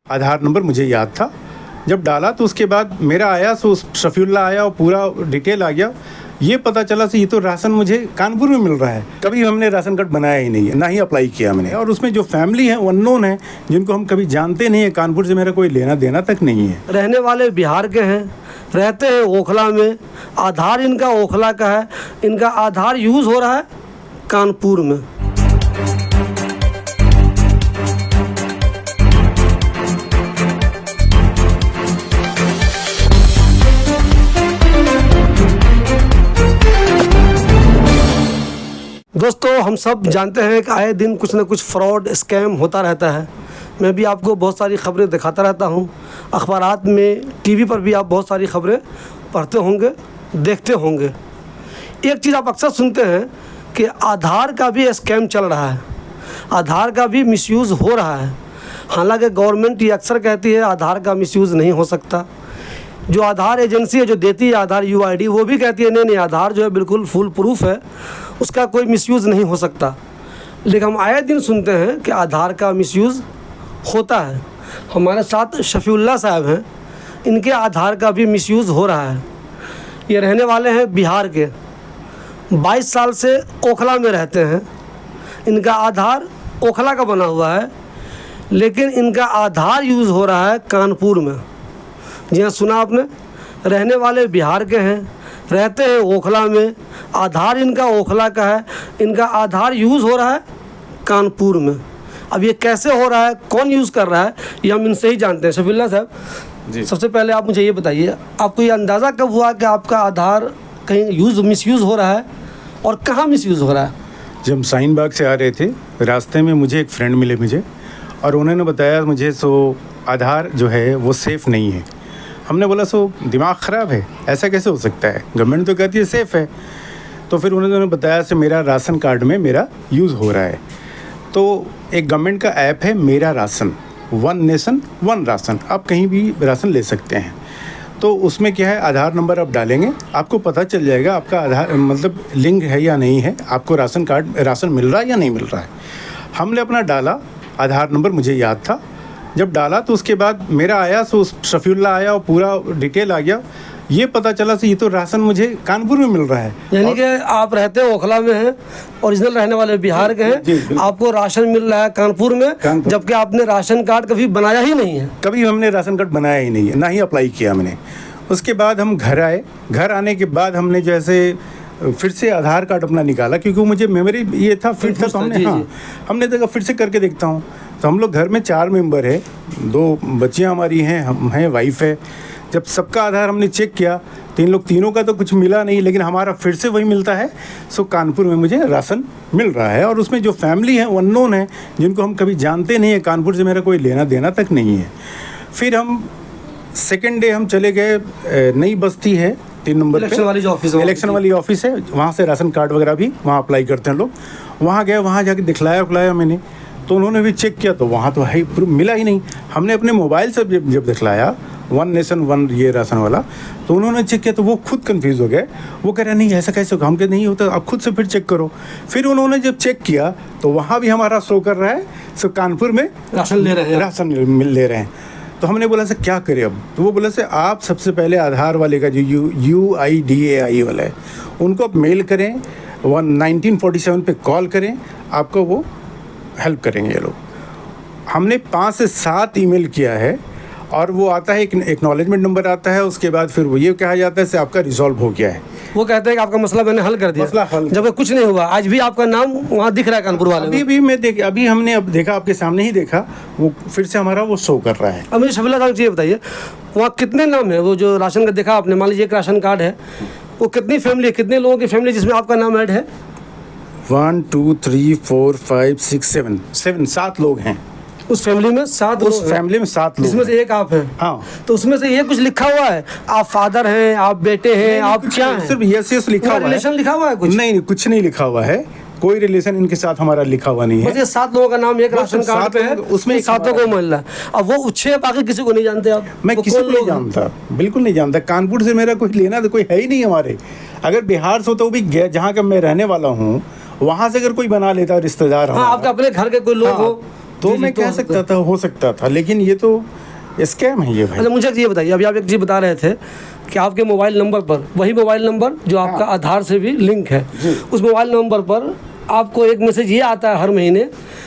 आधार number मुझे याद था। जब डाला तो उसके बाद मेरा आया, सो शफीउल्लाह आया और पूरा डिटेल आ गया। ये पता चला से ये तो राशन मुझे कानपुर में मिल रहा है। कभी हमने राशन कार्ड बनाया ही नहीं है, ना ही अप्लाई किया मैंने। और उसमें जो फैमिली है वो अननोन है, जिनको हम कभी जानते नहीं है। कानपुर से मेरा कोई लेना देना तक नहीं है। रहने वाले बिहार के हैं, रहते हैं ओखला में। आधार इनका ओखला का है। इनका आधार यूज़ हो रहा है कानपुर में। दोस्तों, हम सब जानते हैं कि आए दिन कुछ न कुछ फ्रॉड स्कैम होता रहता है। मैं भी आपको बहुत सारी खबरें दिखाता रहता हूं। अखबारात में, टीवी पर भी आप बहुत सारी खबरें पढ़ते होंगे, देखते होंगे। एक चीज़ आप अक्सर सुनते हैं कि आधार का भी स्कैम चल रहा है, आधार का भी मिसयूज़ हो रहा है। हालांकि गवर्नमेंट ये अक्सर कहती है आधार का मिसयूज़ नहीं हो सकता। जो आधार एजेंसी है जो देती है आधार UID, वो भी कहती है नहीं आधार जो है बिल्कुल फुल प्रूफ है, उसका कोई मिसयूज़ नहीं हो सकता। लेकिन हम आए दिन सुनते हैं कि आधार का मिसयूज़ होता है। हमारे साथ शफीउल्लाह साहब हैं, इनके आधार का भी मिसयूज़ हो रहा है। ये रहने वाले हैं बिहार के, 22 साल से ओखला में रहते हैं। इनका आधार ओखला का बना हुआ है, लेकिन इनका आधार यूज़ हो रहा है कानपुर में। जी हाँ, सुना आपने। रहने वाले बिहार के हैं, रहते हैं ओखला में। आधार इनका ओखला का है। इनका आधार यूज़ हो रहा है कानपुर में। अब ये कैसे हो रहा है, कौन यूज़ कर रहा है, ये हम इनसे ही जानते हैं। शफीउल्लाह साहब जी, सबसे पहले आप मुझे ये बताइए, आपको ये अंदाज़ा कब हुआ कि आपका आधार कहीं मिसयूज़ हो रहा है और कहाँ मिसयूज़ हो रहा है? जब हम शाहीन बाग से आ रहे थे, रास्ते में मुझे एक फ्रेंड मिले मुझे, और उन्होंने बताया मुझे आधार जो है वो सेफ़ नहीं है। हमने बोला दिमाग ख़राब है, ऐसा कैसे हो सकता है, गवर्नमेंट तो कहती है सेफ़ है। तो फिर उन्होंने बताया मेरा राशन कार्ड में मेरा यूज़ हो रहा है। तो एक गवर्नमेंट का ऐप है मेरा ration, one nation one ration, आप कहीं भी राशन ले सकते हैं। तो उसमें क्या है, आधार नंबर आप डालेंगे, आपको पता चल जाएगा आपका आधार मतलब लिंक है या नहीं है, आपको राशन मिल रहा है या नहीं मिल रहा है। हमने अपना डाला, आधार नंबर मुझे याद था। जब डाला तो उसके बाद मेरा आया, शफीउल्लाह आया और पूरा डिटेल आ गया। ये पता चला ये तो राशन मुझे कानपुर में मिल रहा है। यानी कि आप रहते हैं ओखला में हैं, ओरिजिनल रहने वाले बिहार के हैं, आपको राशन मिल रहा है कानपुर में, जबकि आपने राशन कार्ड कभी बनाया ही नहीं है। कभी हमने राशन कार्ड बनाया ही नहीं है, ना ही अप्लाई किया मैंने। उसके बाद हम घर आए। घर आने के बाद हमने जैसे फिर से आधार कार्ड अपना निकाला, क्योंकि मुझे मेमोरी ये था फिट था, तो हमने देखा फिर से करके देखता हूँ। तो हम लोग घर में 4 मेंबर है, 2 बच्चियाँ हमारी हैं, हम हैं, वाइफ है। जब सबका आधार हमने चेक किया तो तीनों का तो कुछ मिला नहीं, लेकिन हमारा फिर से वही मिलता है। कानपुर में मुझे राशन मिल रहा है। और उसमें जो फैमिली है वो अननोन है, जिनको हम कभी जानते नहीं है। कानपुर से मेरा कोई लेना देना तक नहीं है। फिर हम सेकेंड डे हम चले गए, नई बस्ती है 3 नंबर पे, इलेक्शन वाली ऑफिस है, वहाँ से राशन कार्ड वगैरह भी वहाँ अप्लाई करते हैं लोग। वहाँ गए, वहाँ जाके दिखलाया मैंने, तो उन्होंने भी चेक किया तो वहाँ तो है मिला ही नहीं। हमने अपने मोबाइल से जब दिखलाया वन नेशन वन ये राशन वाला, तो उन्होंने चेक किया तो वो खुद कंफ्यूज हो गए। वो कह रहे नहीं ऐसा कैसे होगा, हम कहते नहीं होता, आप खुद से फिर चेक करो। फिर उन्होंने जब चेक किया तो वहाँ भी हमारा शो कर रहा है कानपुर में राशन ले रहे हैं। तो हमने बोला क्या करें अब। तो वो बोला आप सबसे पहले आधार वाले का जो UIDAI वाला है, उनको आप मेल करें, 1947 पे कॉल करें, आपको वो हेल्प करेंगे ये लोग। हमने 5 से 7 ईमेल किया है, और वो आता है, एक एक्नॉलेजमेंट नंबर आता है। उसके बाद फिर वो ये कहा जाता है आपका रिजॉल्व हो गया है। वो कहते हैं कि आपका मसला मैंने हल कर दिया, मसला हल, जब कुछ नहीं हुआ। आज भी आपका नाम वहाँ दिख रहा है कानपुर वाले अभी हमने अब देखा, आपके सामने ही देखा, वो फिर से हमारा वो शो कर रहा है। अब मुझे शफीउल्लाह साहब ये बताइए, वहाँ कितने नाम है? वो जो राशन का देखा आपने, मान लीजिए एक राशन कार्ड है, वो कितनी फैमिली है, कितने लोगों की फैमिली जिसमें आपका नाम ऐड है? 1 2 3 4 5 6 7 लोग हैं उस फैमिली में। 7 उस फैमिली में 7 लोग, जिसमें से एक आप हैं। हाँ, तो उसमें से ये कुछ लिखा हुआ है, आप फादर हैं, आप बेटे हैं, आप क्या हैं? सिर्फ यस लिखा हुआ है, रिलेशन लिखा हुआ है कुछ? नहीं, कुछ नहीं लिखा हुआ है, कोई रिलेशन इनके साथ हमारा लिखा हुआ नहीं है। बस ये 7 लोगों का नाम एक राशन कार्ड पे है, उसमें 7 को मिल रहा है। अब वो उच्छे बाकी किसी को नहीं जानते आप? मैं किसी को नहीं जानता, बिल्कुल नहीं जानता। कानपुर से मेरा कोई लेना तो कोई है ही नहीं हमारे। अगर बिहार से होता, वो भी जहाँ का मैं रहने वाला हूँ, वहाँ से अगर कोई बना लेता रिश्तेदार, हाँ, आपके अपने घर के कोई लोग हो, तो जी, मैं तो कह सकता था, हो सकता था, लेकिन ये तो स्कैम है ये भाई। अच्छा, मुझे ये बताइए, अभी आप एक चीज़ बता रहे थे कि आपके मोबाइल नंबर पर, वही मोबाइल नंबर जो आपका आधार से भी लिंक है, उस मोबाइल नंबर पर आपको एक मैसेज ये आता है हर महीने,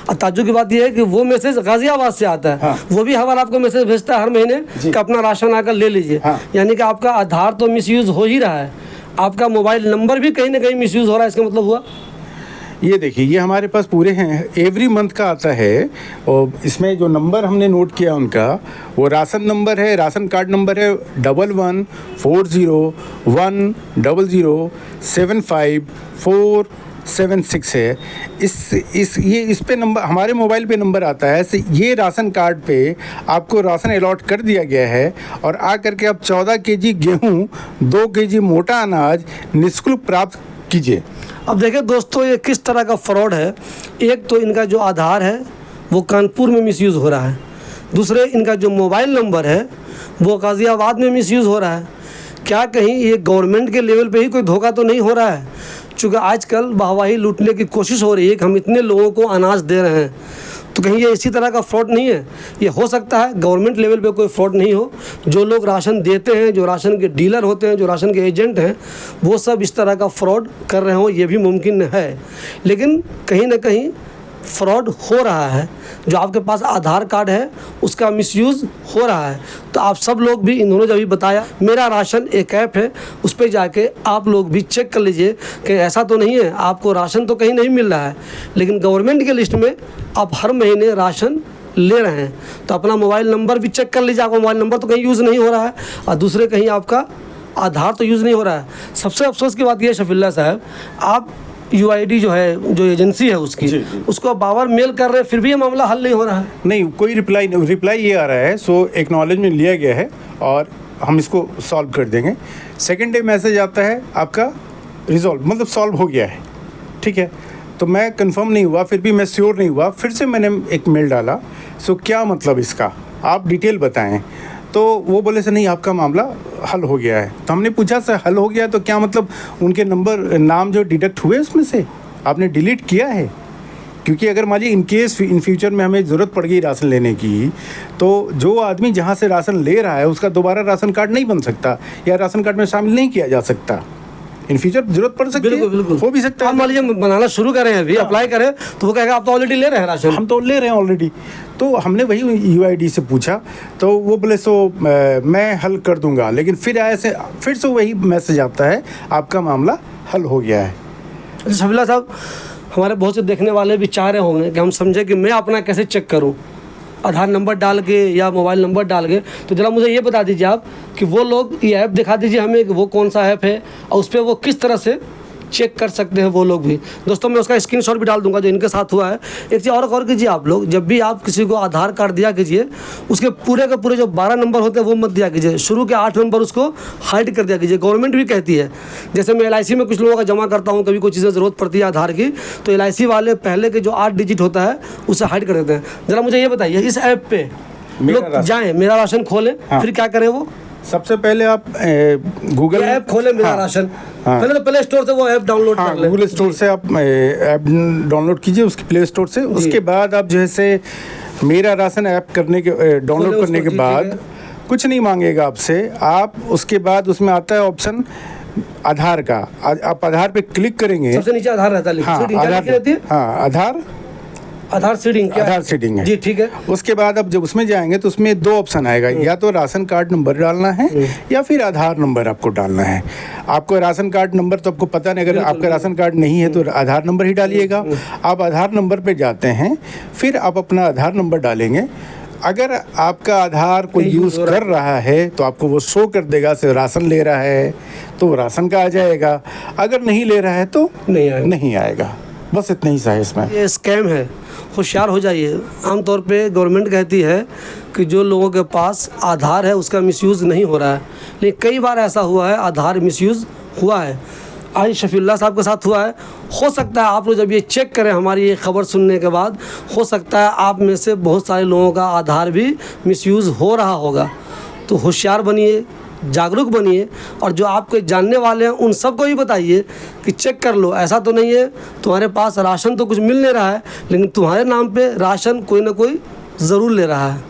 और ताज्जुब की बात यह है कि वो मैसेज गाजियाबाद से आता है। वो भी हमारा आपको मैसेज भेजता है हर महीने कि अपना राशन आकर ले लीजिए। यानी कि आपका आधार तो मिसयूज़ हो ही रहा है, आपका मोबाइल नंबर भी कहीं ना कहीं मिसयूज़ हो रहा है, इसका मतलब हुआ। ये देखिए, ये हमारे पास पूरे हैं, एवरी मंथ का आता है, और इसमें जो नंबर हमने नोट किया उनका, वो राशन नंबर है, राशन कार्ड नंबर है 11401075476476 है। इस पे नंबर, हमारे मोबाइल पे नंबर आता है। ये राशन कार्ड पे आपको राशन अलॉट कर दिया गया है, और आ करके आप 14 केजी गेहूँ, 2 केजी मोटा अनाज निःशुल्क प्राप्त कीजिए। अब देखिए दोस्तों, ये किस तरह का फ्रॉड है। एक तो इनका जो आधार है वो कानपुर में मिसयूज़ हो रहा है, दूसरे इनका जो मोबाइल नंबर है वो गाज़ियाबाद में मिसयूज़ हो रहा है। क्या कहीं ये गवर्नमेंट के लेवल पे ही कोई धोखा तो नहीं हो रहा है? चूँकि आजकल वाहवाही लूटने की कोशिश हो रही है कि हम इतने लोगों को अनाज दे रहे हैं, तो कहीं ये इसी तरह का फ्रॉड नहीं है? ये हो सकता है गवर्नमेंट लेवल पे कोई फ्रॉड नहीं हो, जो लोग राशन देते हैं, जो राशन के डीलर होते हैं, जो राशन के एजेंट हैं, वो सब इस तरह का फ्रॉड कर रहे हो, ये भी मुमकिन है। लेकिन कहीं ना कहीं फ्रॉड हो रहा है। जो आपके पास आधार कार्ड है उसका मिसयूज़ हो रहा है। तो आप सब लोग भी, इन्होंने जो अभी बताया, मेरा राशन एक ऐप है, उस पर जाके आप लोग भी चेक कर लीजिए कि ऐसा तो नहीं है आपको राशन तो कहीं नहीं मिल रहा है, लेकिन गवर्नमेंट के लिस्ट में आप हर महीने राशन ले रहे हैं। तो अपना मोबाइल नंबर भी चेक कर लीजिए, आपका मोबाइल नंबर तो कहीं यूज़ नहीं हो रहा है, और दूसरे कहीं आपका आधार तो यूज़ नहीं हो रहा है। सबसे अफसोस की बात यह है शफीउल्लाह साहब, आप UID जो है, जो एजेंसी है उसकी, उसको बार मेल कर रहे हैं, फिर भी ये मामला हल नहीं हो रहा है। नहीं, कोई रिप्लाई ये आ रहा है, सो एक्नॉलेजमेंट लिया गया है और हम इसको सॉल्व कर देंगे। सेकेंड डे मैसेज आता है आपका रिजॉल्व, मतलब सॉल्व हो गया है, ठीक है। तो मैं कंफर्म नहीं हुआ, फिर भी मैं श्योर नहीं हुआ, फिर से मैंने एक मेल डाला, सो क्या मतलब इसका, आप डिटेल बताएं। तो वो बोले सर नहीं, आपका मामला हल हो गया है। तो हमने पूछा सर हल हो गया तो क्या मतलब उनके नाम जो डिडक्ट हुए उसमें से आपने डिलीट किया है? क्योंकि अगर मान लीजिए इन केस इन फ्यूचर में हमें ज़रूरत पड़ गई राशन लेने की, तो जो आदमी जहाँ से राशन ले रहा है उसका दोबारा राशन कार्ड नहीं बन सकता, या राशन कार्ड में शामिल नहीं किया जा सकता। इन फ्यूचर जरूरत पड़ सकती है, बिल्कुल हो भी सकता है। आप मान लीजिए बनाना शुरू करें, अभी अप्लाई करें, तो वो कहेगा आप तो ऑलरेडी ले रहे हैं राशन। हम तो ले रहे हैं ऑलरेडी। तो हमने वही UID से पूछा, तो वो बोले मैं हल कर दूंगा, लेकिन फिर से वही मैसेज आता है आपका मामला हल हो गया है। अच्छा शफीउल्लाह साहब, हमारे बहुत से देखने वाले भी चाह रहे होंगे कि हम समझे कि मैं अपना कैसे चेक करूं, आधार नंबर डाल के या मोबाइल नंबर डाल के। तो ज़रा मुझे ये बता दीजिए आप कि वो लोग, ये ऐप दिखा दीजिए हमें कि वो कौन सा ऐप है और उस पर वो किस तरह से चेक कर सकते हैं वो लोग भी। दोस्तों मैं उसका स्क्रीनशॉट भी डाल दूंगा जो इनके साथ हुआ है। एक चीज़ और गौर कीजिए, आप लोग जब भी आप किसी को आधार कार्ड दिया कीजिए, उसके पूरे के पूरे जो 12 नंबर होते हैं वो मत दिया कीजिए, शुरू के 8 नंबर उसको हाइड कर दिया कीजिए। गवर्नमेंट भी कहती है, जैसे मैं LIC में कुछ लोगों का जमा करता हूँ, कभी कोई चीज़ें ज़रूरत पड़ती है आधार की, तो LIC वाले पहले के जो 8 डिजिट होता है उसे हाइड कर देते हैं। ज़रा मुझे ये बताइए, इस ऐप पे लोग जाएँ, मेरा राशन खोलें, फिर क्या करें? वो सबसे पहले आप गूगल ऐप खोले, मेरा राशन, पहले तो प्ले स्टोर से वो ऐप डाउनलोड कर लें। गूगल स्टोर से आप ऐप डाउनलोड कीजिए, उसके प्ले स्टोर से। उसके बाद आप जैसे मेरा राशन ऐप डाउनलोड करने के बाद कुछ नहीं मांगेगा आपसे। आप उसके बाद उसमें आता है ऑप्शन आधार का, आप आधार पे क्लिक करेंगे, सबसे नीचे आधार रहता है। आधार सीडिंग, आधार सीडिंग है जी, ठीक है। उसके बाद अब जब उसमें जाएंगे तो उसमें 2 ऑप्शन आएगा, या तो राशन कार्ड नंबर डालना है या फिर आधार नंबर आपको डालना है। आपको राशन कार्ड नंबर तो आपको पता नहीं, अगर आपका राशन कार्ड नहीं है तो आधार नंबर ही डालिएगा। आप आधार नंबर पे जाते हैं, फिर आप अपना आधार नंबर डालेंगे। अगर आपका आधार कोई यूज़ कर रहा है तो आपको वो शो कर देगा, से राशन ले रहा है तो राशन का आ जाएगा, अगर नहीं ले रहा है तो नहीं आएगा। बस इतना ही सा है इसमें। ये स्कैम है, होशियार हो जाइए। आमतौर पे गवर्नमेंट कहती है कि जो लोगों के पास आधार है उसका मिसयूज़ नहीं हो रहा है, लेकिन कई बार ऐसा हुआ है आधार मिसयूज़ हुआ है। आज शफीउल्लाह साहब के साथ हुआ है। हो सकता है आप लोग जब ये चेक करें हमारी ये खबर सुनने के बाद, हो सकता है आप में से बहुत सारे लोगों का आधार भी मिसयूज़ हो रहा होगा। तो होशियार बनिए, जागरूक बनिए और जो आपके जानने वाले हैं उन सबको भी बताइए कि चेक कर लो, ऐसा तो नहीं है तुम्हारे पास राशन तो कुछ मिल नहीं रहा है, लेकिन तुम्हारे नाम पे राशन कोई ना कोई ज़रूर ले रहा है।